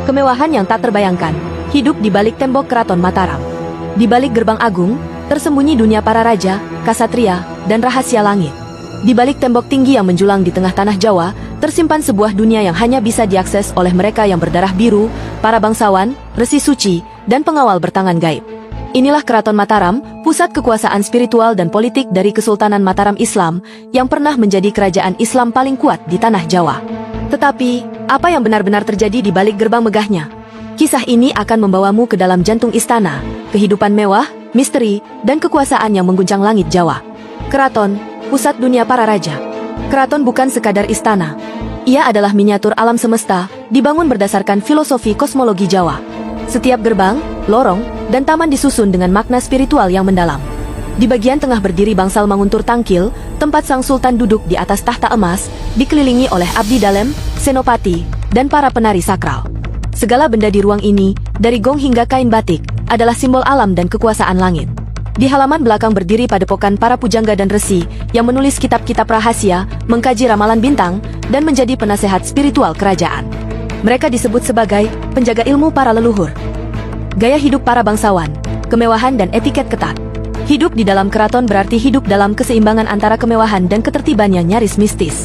Kemewahan yang tak terbayangkan hidup di balik tembok keraton Mataram. Di balik gerbang agung, tersembunyi dunia para raja, kasatria, dan rahasia langit. Di balik tembok tinggi yang menjulang di tengah tanah Jawa, tersimpan sebuah dunia yang hanya bisa diakses oleh mereka yang berdarah biru, para bangsawan, resi suci, dan pengawal bertangan gaib. Inilah Keraton Mataram, pusat kekuasaan spiritual dan politik dari Kesultanan Mataram Islam, yang pernah menjadi kerajaan Islam paling kuat di tanah Jawa. Tetapi, apa yang benar-benar terjadi di balik gerbang megahnya? Kisah ini akan membawamu ke dalam jantung istana, kehidupan mewah, misteri, dan kekuasaan yang mengguncang langit Jawa. Keraton, pusat dunia para raja. Keraton bukan sekadar istana. Ia adalah miniatur alam semesta, dibangun berdasarkan filosofi kosmologi Jawa. Setiap gerbang, lorong, dan taman disusun dengan makna spiritual yang mendalam. Di bagian tengah berdiri bangsal Manguntur Tangkil, tempat sang sultan duduk di atas tahta emas, dikelilingi oleh abdi dalem, senopati, dan para penari sakral. Segala benda di ruang ini, dari gong hingga kain batik, adalah simbol alam dan kekuasaan langit. Di halaman belakang berdiri padepokan para pujangga dan resi, yang menulis kitab-kitab rahasia, mengkaji ramalan bintang, dan menjadi penasehat spiritual kerajaan. Mereka disebut sebagai penjaga ilmu para leluhur. Gaya hidup para bangsawan, kemewahan dan etiket ketat. Hidup di dalam keraton berarti hidup dalam keseimbangan antara kemewahan dan ketertibannya nyaris mistis.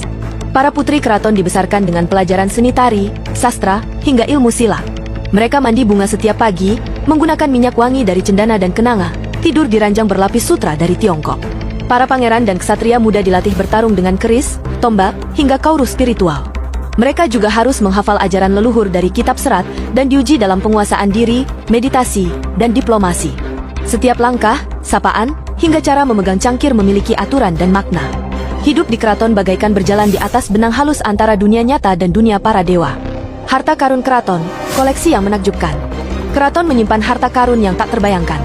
Para putri keraton dibesarkan dengan pelajaran seni tari, sastra, hingga ilmu silat. Mereka mandi bunga setiap pagi, menggunakan minyak wangi dari cendana dan kenanga, tidur di ranjang berlapis sutra dari Tiongkok. Para pangeran dan ksatria muda dilatih bertarung dengan keris, tombak, hingga kaurus spiritual. Mereka juga harus menghafal ajaran leluhur dari kitab serat dan diuji dalam penguasaan diri, meditasi, dan diplomasi. Setiap langkah, sapaan, hingga cara memegang cangkir memiliki aturan dan makna. Hidup di keraton bagaikan berjalan di atas benang halus antara dunia nyata dan dunia para dewa. Harta karun keraton, koleksi yang menakjubkan. Keraton menyimpan harta karun yang tak terbayangkan.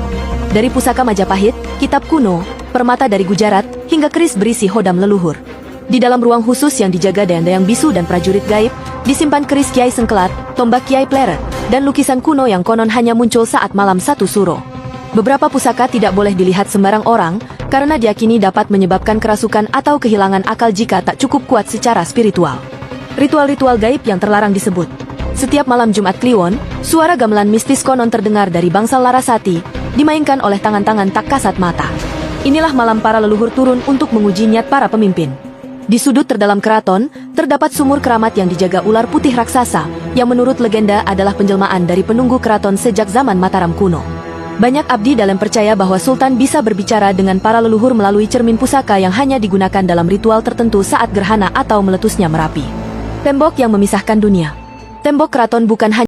Dari pusaka Majapahit, kitab kuno, permata dari Gujarat, hingga keris berisi hodam leluhur. Di dalam ruang khusus yang dijaga dayang-dayang bisu dan prajurit gaib, disimpan keris Kiai Sengkelat, tombak Kiai Pleret, dan lukisan kuno yang konon hanya muncul saat malam satu suro. Beberapa pusaka tidak boleh dilihat sembarang orang, karena diyakini dapat menyebabkan kerasukan atau kehilangan akal jika tak cukup kuat secara spiritual. Ritual-ritual gaib yang terlarang disebut. Setiap malam Jumat Kliwon, suara gamelan mistis konon terdengar dari bangsal Larasati, dimainkan oleh tangan-tangan tak kasat mata. Inilah malam para leluhur turun untuk menguji niat para pemimpin. Di sudut terdalam keraton, terdapat sumur keramat yang dijaga ular putih raksasa, yang menurut legenda adalah penjelmaan dari penunggu keraton sejak zaman Mataram kuno. Banyak abdi dalam percaya bahwa sultan bisa berbicara dengan para leluhur melalui cermin pusaka yang hanya digunakan dalam ritual tertentu saat gerhana atau meletusnya Merapi. Tembok yang memisahkan dunia. Tembok keraton bukan hanya